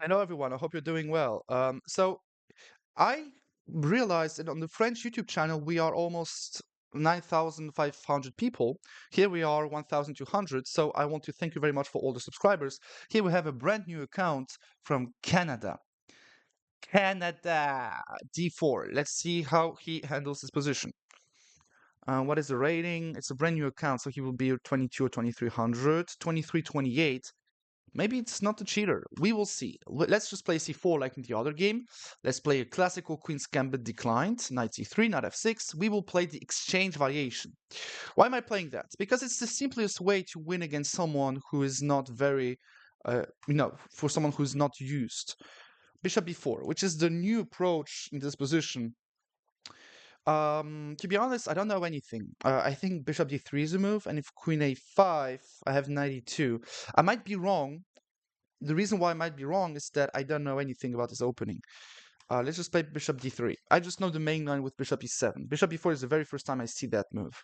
Hello, everyone. I hope you're doing well. So I realized that on the French YouTube channel, we are almost 9,500 people. Here we are 1,200. So I want to thank you very much for all the subscribers. Here we have a brand new account from Canada. Canada D4. Let's see how he handles his position. What is the rating? It's a brand new account, so he will be 22 or 2300, 2328. Maybe it's not a cheater. We will see. Let's just play c4 like in the other game. Let's play a classical Queen's Gambit declined, knight c3, knight f6. We will play the exchange variation. Why am I playing that? Because it's the simplest way to win against someone who is not very, for someone who's not used. Bishop b4, which is the new approach in this position. To be honest, I don't know anything. I think bishop d3 is a move, and if queen a5, I have 92. I might be wrong. The reason why I might be wrong is that I don't know anything about this opening. Let's just play bishop d3. I just know the main line with bishop e7. Bishop e4 is the very first time I see that move.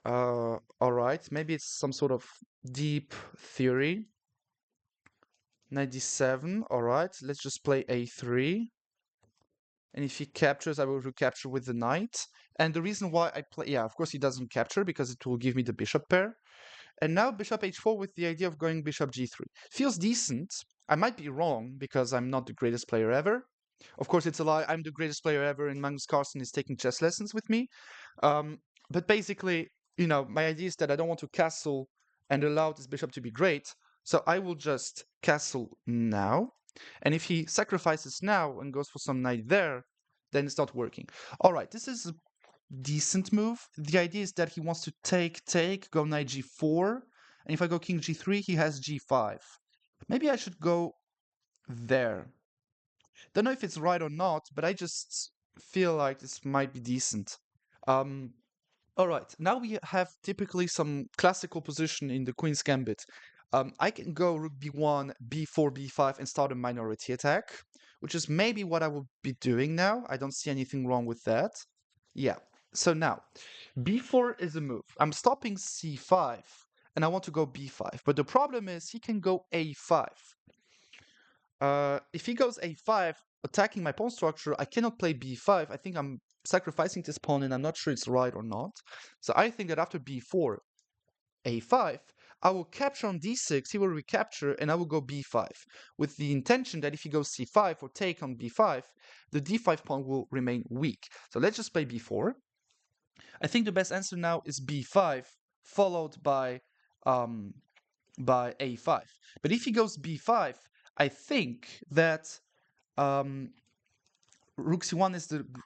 All right, maybe it's some sort of deep theory. Knight d7. All right, let's just play a3. And if he captures, I will recapture with the knight. And the reason why I play, yeah, of course he doesn't capture because it will give me the bishop pair. And now bishop h4 with the idea of going bishop g3. Feels decent. I might be wrong because I'm not the greatest player ever. Of course, it's a lie. I'm the greatest player ever, and Magnus Carlsen is taking chess lessons with me. But basically, my idea is that I don't want to castle and allow this bishop to be great. So I will just castle now. And if he sacrifices now and goes for some knight there, then it's not working. All right, this is a decent move. The idea is that he wants to take, go knight g4. And if I go king g3, he has g5. Maybe I should go there. Don't know if it's right or not, but I just feel like this might be decent. All right, now we have typically some classical position in the Queen's Gambit. I can go rook b1, b4, b5 and start a minority attack, which is maybe what I will be doing now. I don't see anything wrong with that. Yeah, so now b4 is a move. I'm stopping c5 and I want to go b5, but the problem is he can go a5. If he goes a5, attacking my pawn structure, I cannot play b5. I think I'm sacrificing this pawn and I'm not sure it's right or not. So I think that after b4, a5, I will capture on d6, he will recapture, and I will go b5, with the intention that if he goes c5 or take on b5, the d5 pawn will remain weak. So let's just play b4. I think the best answer now is b5, followed by a5. But if he goes b5, I think that rook c1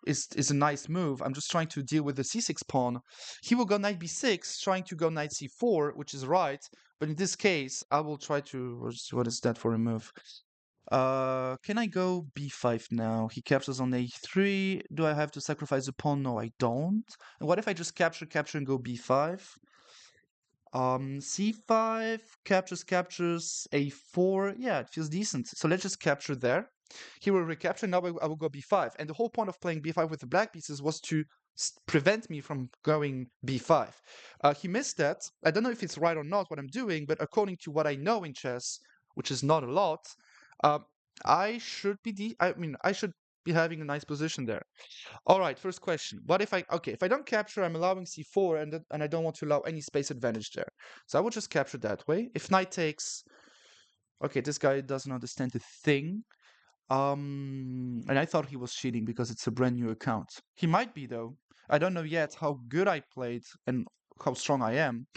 is a nice move. I'm just trying to deal with the c6 pawn. He will go knight b6, trying to go knight c4, which is right. But in this case, I will try to... What is that for a move? Can I go b5 now? He captures on a3. Do I have to sacrifice a pawn? No, I don't. And what if I just capture, and go b5? c5, captures, a4. Yeah, it feels decent. So let's just capture there. He will recapture, now I will go b5. And the whole point of playing b5 with the black pieces was to prevent me from going b5. He missed that. I don't know if it's right or not what I'm doing, but according to what I know in chess, which is not a lot, I should be having a nice position there. All right, first question. What if if I don't capture, I'm allowing c4 and I don't want to allow any space advantage there. So I will just capture that way. If knight takes, okay, this guy doesn't understand the thing. And I thought he was cheating because it's a brand new account. He might be though. I don't know yet how good I played and how strong I am.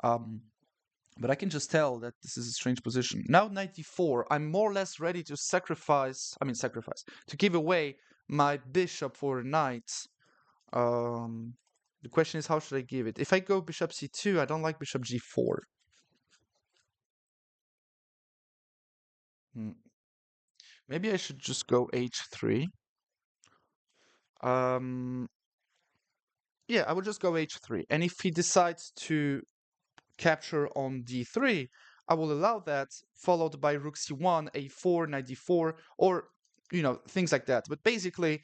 But I can just tell that this is a strange position. Now knight d4, I'm more or less ready to sacrifice, to give away my bishop for a knight. The question is, how should I give it? If I go bishop c2, I don't like bishop g4. Maybe I should just go h3. Yeah, I would just go h3. And if he decides to capture on d3, I will allow that, followed by rook c1, a4, knight d4, or, things like that. But basically,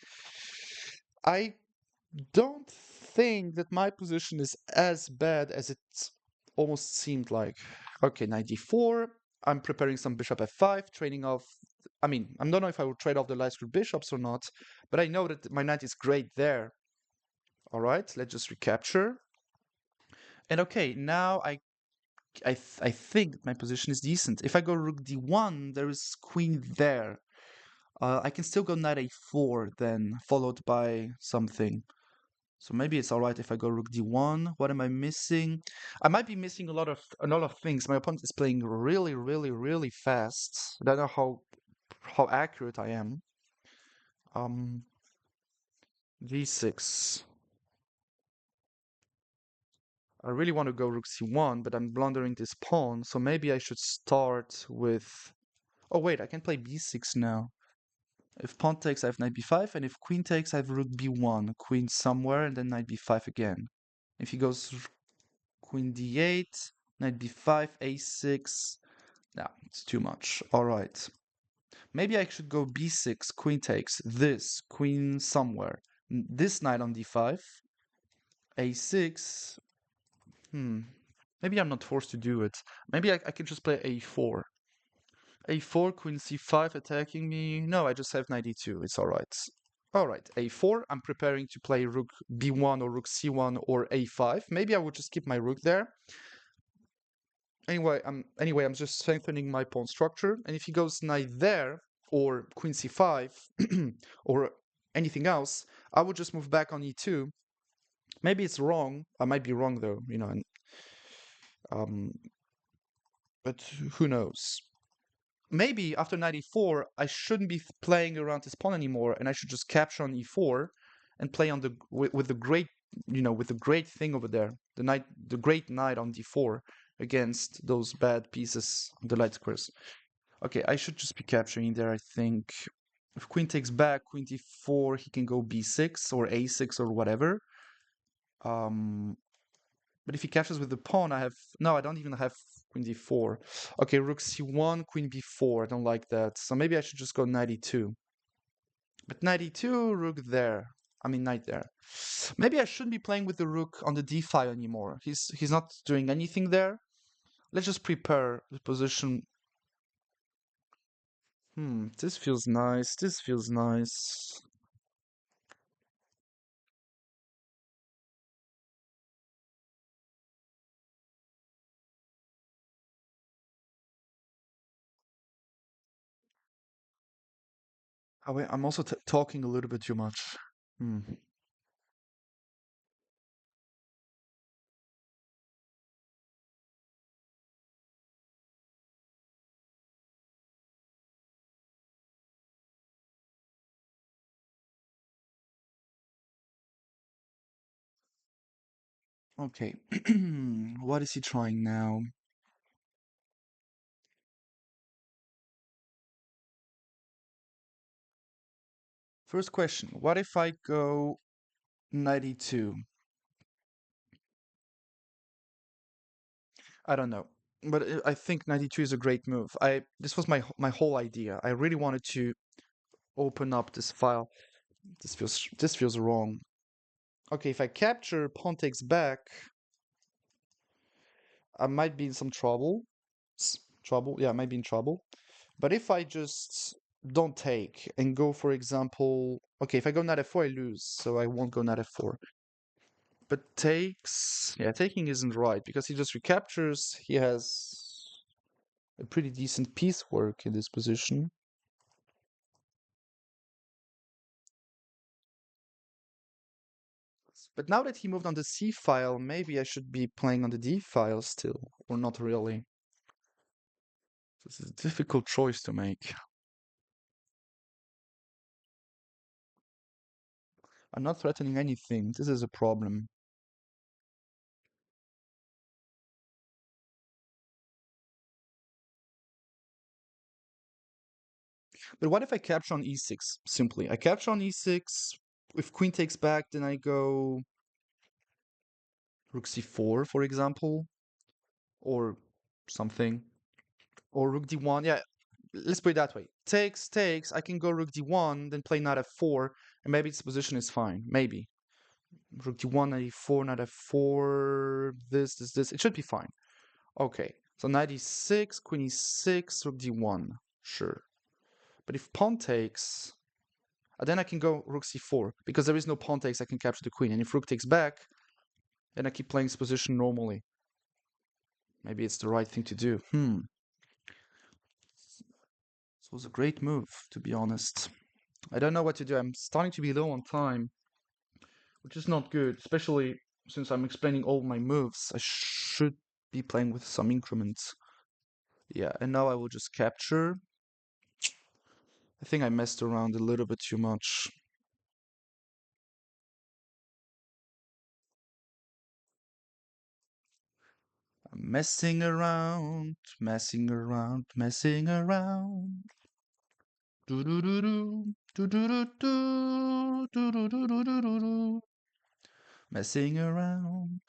I don't think that my position is as bad as it almost seemed like. Okay, knight d4. I'm preparing some bishop f5, trading off. I mean, I don't know if I will trade off the light square bishops or not, but I know that my knight is great there. All right, let's just recapture. And okay, now I think my position is decent. If I go rook d1, there is queen there. I can still go knight a4 then, followed by something. So maybe it's all right if I go rook d1. What am I missing? I might be missing a lot of things. My opponent is playing really, really, really fast. I don't know how accurate I am. d6. I really want to go rook c1, but I'm blundering this pawn, so maybe I should start with... Oh wait, I can play b6 now. If pawn takes, I have knight b5, and if queen takes, I have rook b1, queen somewhere, and then knight b5 again. If he goes queen d8, knight b5, a6, no, it's too much. All right. Maybe I should go b6, queen takes, this, queen somewhere, this knight on d5, a6, maybe I'm not forced to do it. Maybe I could just play a4. a4, queen c5 attacking me. No, I just have knight e2. It's all right. All right, a4. I'm preparing to play rook b1 or rook c1 or a5. Maybe I would just keep my rook there. Anyway, I'm just strengthening my pawn structure. And if he goes knight there or queen c5 or anything else, I would just move back on e2. Maybe it's wrong. I might be wrong though, you know. But who knows? Maybe after knight e4, I shouldn't be playing around this pawn anymore, and I should just capture on e4 and play on the with the great, with the great thing over there, the great knight on d4 against those bad pieces on the light squares. Okay, I should just be capturing there, I think. If queen takes back, queen d4, he can go b6 or a6 or whatever. But if he captures with the pawn, I don't even have queen d4. Okay, rook c1, queen b4. I don't like that. So maybe I should just go knight e2. But knight e2, rook there. I mean, knight there. Maybe I shouldn't be playing with the rook on the d file anymore. He's not doing anything there. Let's just prepare the position. This feels nice. This feels nice. Oh, wait, I'm also talking a little bit too much. Hmm. Okay. What is he trying now? First question, what if I go 92? I don't know. But I think 92 is a great move. This was my whole idea. I really wanted to open up this file. This feels wrong. Okay, if I capture pawn takes back, I might be in some trouble. Trouble? Yeah, I might be in trouble. But if I just don't take and go, for example, okay, if I go knight f4, I lose, so I won't go knight f4. But takes, yeah, taking isn't right because he just recaptures. He has a pretty decent piecework in this position. But now that he moved on the C file, maybe I should be playing on the D file still, or not really. This is a difficult choice to make. I'm not threatening anything. This is a problem. But what if I capture on E6? Simply, I capture on E6. If queen takes back, then I go rook C4, for example, or something, or rook D1. Yeah, let's put it that way. Takes. I can go rook D1, then play knight F4, and maybe this position is fine. Maybe rook D1, knight E4, knight F4. This. It should be fine. Okay. So knight e6, queen e6, rook d1. Sure. But if pawn takes, then I can go rook c4. Because there is no pawn takes, I can capture the queen. And if rook takes back, then I keep playing this position normally. Maybe it's the right thing to do. This was a great move, to be honest. I don't know what to do. I'm starting to be low on time, which is not good, especially since I'm explaining all my moves. I should be playing with some increments. Yeah, and now I will just capture. I think I messed around a little bit too much. I'm messing around, messing around, messing around. Do do do do do do do do do do do do do do do. Messing around,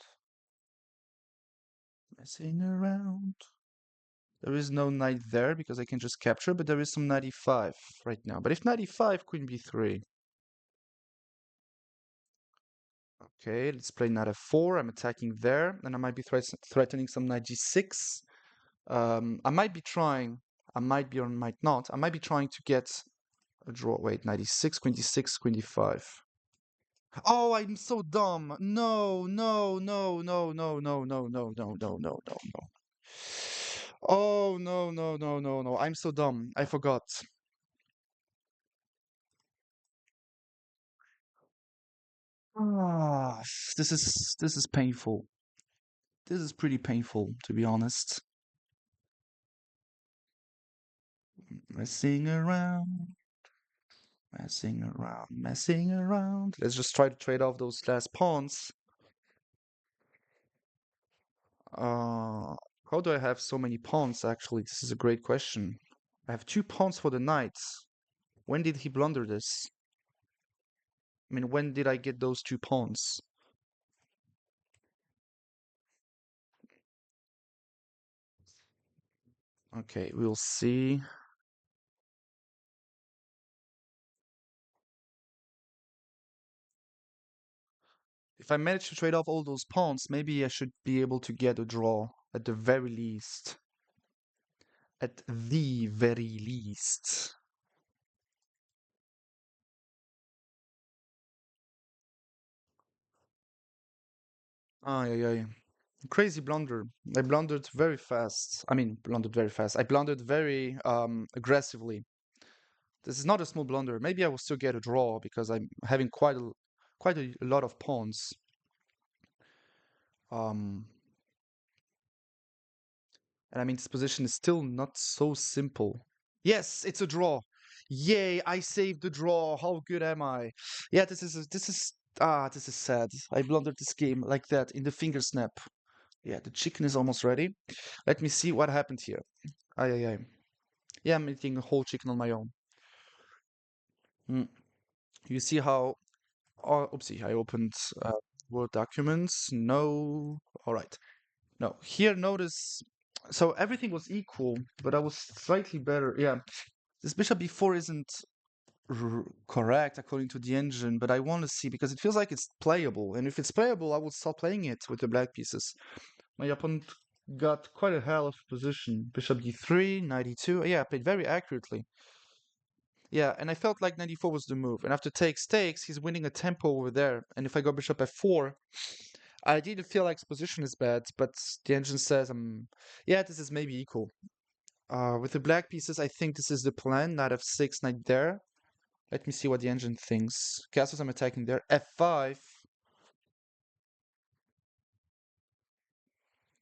messing around. There is no knight there because I can just capture, but there is some knight e5 right now. But if knight e5, queen b3. Okay, let's play knight f4. I'm attacking there, and I might be threatening some knight g6. I might be trying, I might be or might not. I might be trying to get a draw. Wait, knight e6, queen d6, queen d5. Oh, I'm so dumb. No, no, no, no, no, no, no, no, no, no, no, no, no. Oh, no, no, no, no, no. I'm so dumb. I forgot. Ah, this is painful. This is pretty painful, to be honest. Messing around, messing around, messing around. Let's just try to trade off those last pawns. How do I have so many pawns, actually? This is a great question. I have 2 pawns for the knights. When did he blunder this? I mean, when did I get those 2 pawns? Okay, we'll see. If I manage to trade off all those pawns, maybe I should be able to get a draw at the very least. At the very least. Ay, ay, ay. Crazy blunder. I blundered very fast. I mean, blundered very fast. I blundered very aggressively. This is not a small blunder. Maybe I will still get a draw because I'm having quite a lot of pawns. Um, and I mean, this position is still not so simple. Yes, it's a draw. Yay, I saved the draw. How good am I? Yeah, this is sad. I blundered this game like that in the finger snap. Yeah, the chicken is almost ready. Let me see what happened here. Ay, ay, ay. Yeah, I'm eating a whole chicken on my own. Mm. You see how... Oh, oopsie, I opened Word documents. No. All right. No, here notice... So everything was equal, but I was slightly better. Yeah, this bishop b4 isn't correct according to the engine, but I want to see because it feels like it's playable. And if it's playable, I will start playing it with the black pieces. My opponent got quite a hell of a position. Bishop d3, knight e2. Yeah, I played very accurately. Yeah, and I felt like knight e4 was the move. And after takes, he's winning a tempo over there. And if I go bishop f4, I didn't feel like his position is bad, but the engine says, yeah, this is maybe equal. With the black pieces, I think this is the plan. Knight f6, knight there. Let me see what the engine thinks. Castles I'm attacking there. f5.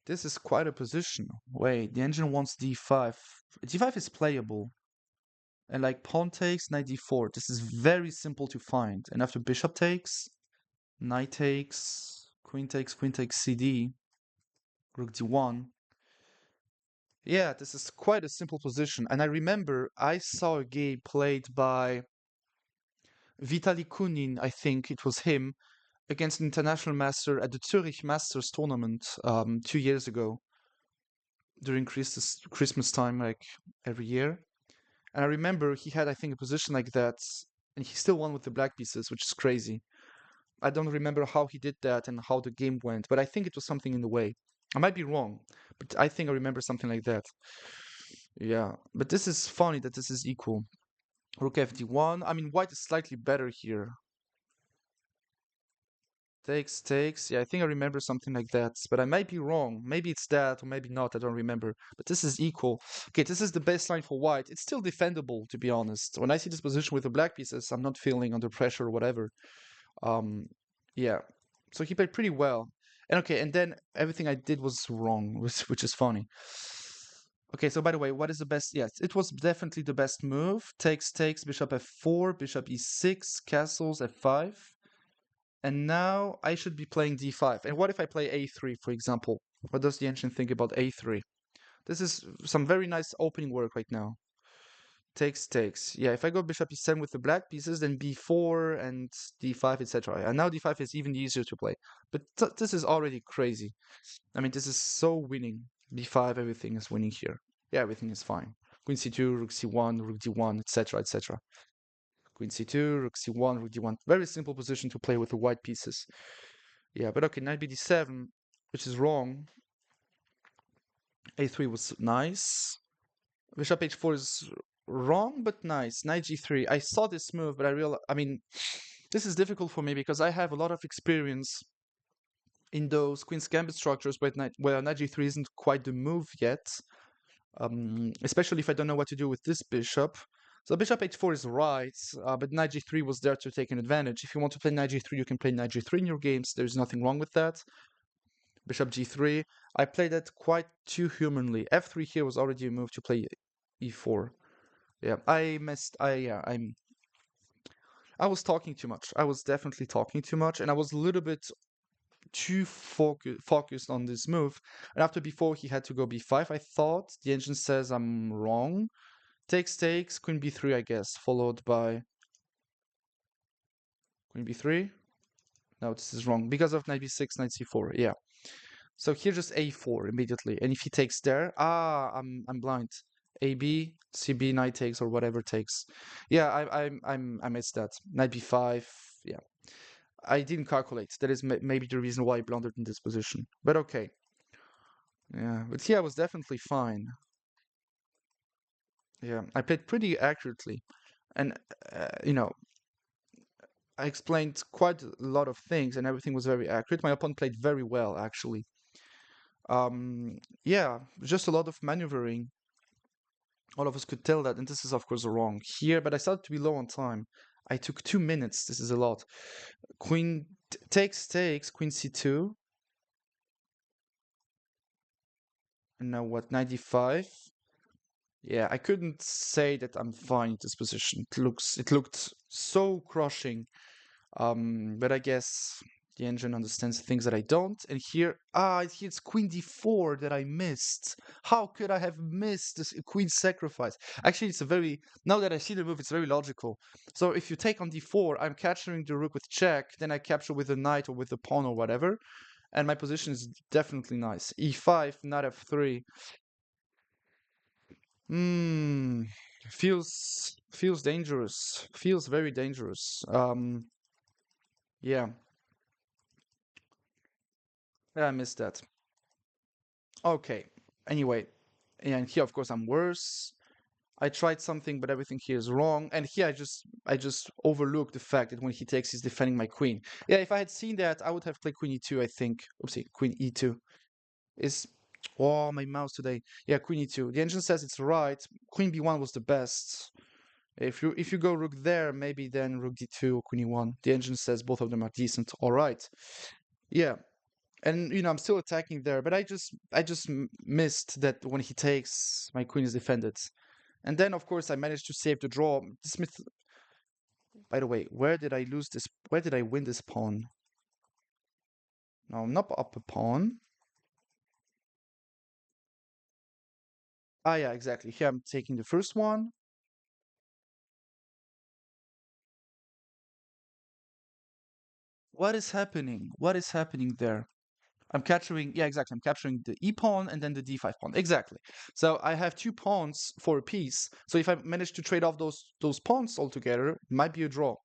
This is quite a position. Wait, the engine wants d5. d5 is playable. And like pawn takes, knight d4. This is very simple to find. And after bishop takes, knight takes, queen takes cd, rook d1. Yeah, this is quite a simple position. And I remember I saw a game played by Vitaly Kunin, I think it was him, against an international master at the Zurich Masters tournament 2 years ago during Christmas time, like every year. And I remember he had, I think, a position like that, and he still won with the black pieces, which is crazy. I don't remember how he did that and how the game went, but I think it was something in the way. I might be wrong, but I think I remember something like that. Yeah, but this is funny that this is equal. Rook fd1. I mean, white is slightly better here. Takes, takes. Yeah, I think I remember something like that, but I might be wrong. Maybe it's that, or maybe not. I don't remember. But this is equal. Okay, this is the baseline for white. It's still defendable, to be honest. When I see this position with the black pieces, I'm not feeling under pressure or whatever. Um, yeah. So he played pretty well. And okay, and then everything I did was wrong, which is funny. Okay, so by the way, what is the best? Yes, it was definitely the best move. Takes, takes, bishop f4, bishop e6, castles f5. And now I should be playing d5. And what if I play a3, for example? What does the ancient think about a3? This is some very nice opening work right now. Takes, takes. Yeah, if I go bishop e7 with the black pieces, then b4 and d5, etc. And now d5 is even easier to play. But this is already crazy. I mean, this is so winning. b5, everything is winning here. Yeah, everything is fine. Queen c2, rook c1, rook d1, etc., etc. Queen c2, rook c1, rook d1. Very simple position to play with the white pieces. Yeah, but okay, knight bd7, which is wrong. a3 was nice. Bishop h4 is wrong, but nice. Knight g3. I saw this move, but I mean, this is difficult for me because I have a lot of experience in those Queen's Gambit structures where knight g3 isn't quite the move yet. Especially if I don't know what to do with this bishop. So bishop h4 is right, but knight g3 was there to take an advantage. If you want to play knight g3, you can play knight g3 in your games. There's nothing wrong with that. Bishop g3. I played that quite too humanly. f3 here was already a move to play e4. Yeah, I missed. I was talking too much. I was definitely talking too much, and I was a little bit too focused on this move. And after b4, he had to go b5. I thought the engine says I'm wrong. Takes, takes, queen b3, I guess, followed by queen b3. No, this is wrong because of knight b6, knight c4. Yeah. So here just a4 immediately, and if he takes there, I'm blind. AB, CB, knight takes or whatever takes. Yeah, I missed that. Knight b5. Yeah, I didn't calculate. That is maybe the reason why I blundered in this position. But okay. Yeah, but here I was definitely fine. Yeah, I played pretty accurately, and you know, I explained quite a lot of things, and everything was very accurate. My opponent played very well, actually. Yeah, just a lot of maneuvering. All of us could tell that, and this is of course wrong here, but I started to be low on time. I took 2 minutes. This is a lot. Queen takes, takes, queen c2. And now what, 95? Yeah, I couldn't say that I'm fine in this position. It looked so crushing. But I guess the engine understands things that I don't. And here, it's queen d4 that I missed. How could I have missed this queen sacrifice? Actually, now that I see the move, it's very logical. So if you take on d4, I'm capturing the rook with check, then I capture with the knight or with the pawn or whatever. And my position is definitely nice. e5, knight f3. Hmm, feels dangerous. Feels very dangerous. Yeah. Yeah, I missed that. Okay. Anyway, and here of course I'm worse. I tried something, but everything here is wrong. And here I just overlooked the fact that when he takes, he's defending my queen. Yeah, if I had seen that, I would have played queen e2, I think. Oopsie, queen e2 is. Oh, my mouse today. Yeah, queen e2. The engine says it's right. Queen b1 was the best. If you go rook there, maybe then rook d2 or queen e1. The engine says both of them are decent. All right. Yeah. And I'm still attacking there, but I just missed that when he takes, my queen is defended. And then of course I managed to save the draw. Smith, by the way, where did I lose this? Where did I win this pawn? No, not up a pawn. Ah, yeah, exactly. Here I'm taking the first one. What is happening? What is happening there? I'm capturing, yeah, exactly. I'm capturing the e pawn and then the d5 pawn. Exactly. So I have two pawns for a piece. So if I manage to trade off those pawns altogether, it might be a draw.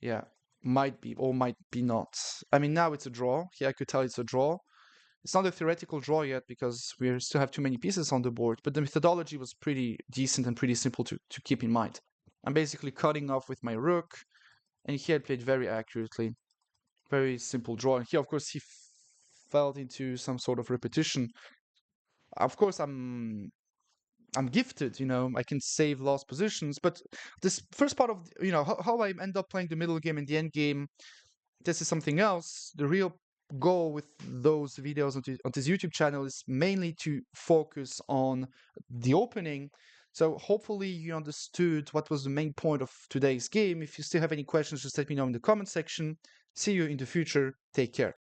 Yeah, might be or might be not. I mean, now it's a draw. Here I could tell it's a draw. It's not a theoretical draw yet because we still have too many pieces on the board, but the methodology was pretty decent and pretty simple to keep in mind. I'm basically cutting off with my rook, and he had played very accurately. Very simple draw. And here, of course, he fell into some sort of repetition. Of course, I'm gifted, I can save lost positions, but this first part of, how I end up playing the middle game and the end game, this is something else. The real goal with those videos on this YouTube channel is mainly to focus on the opening. So hopefully you understood what was the main point of today's game. If you still have any questions, just let me know in the comment section. See you in the future. Take care.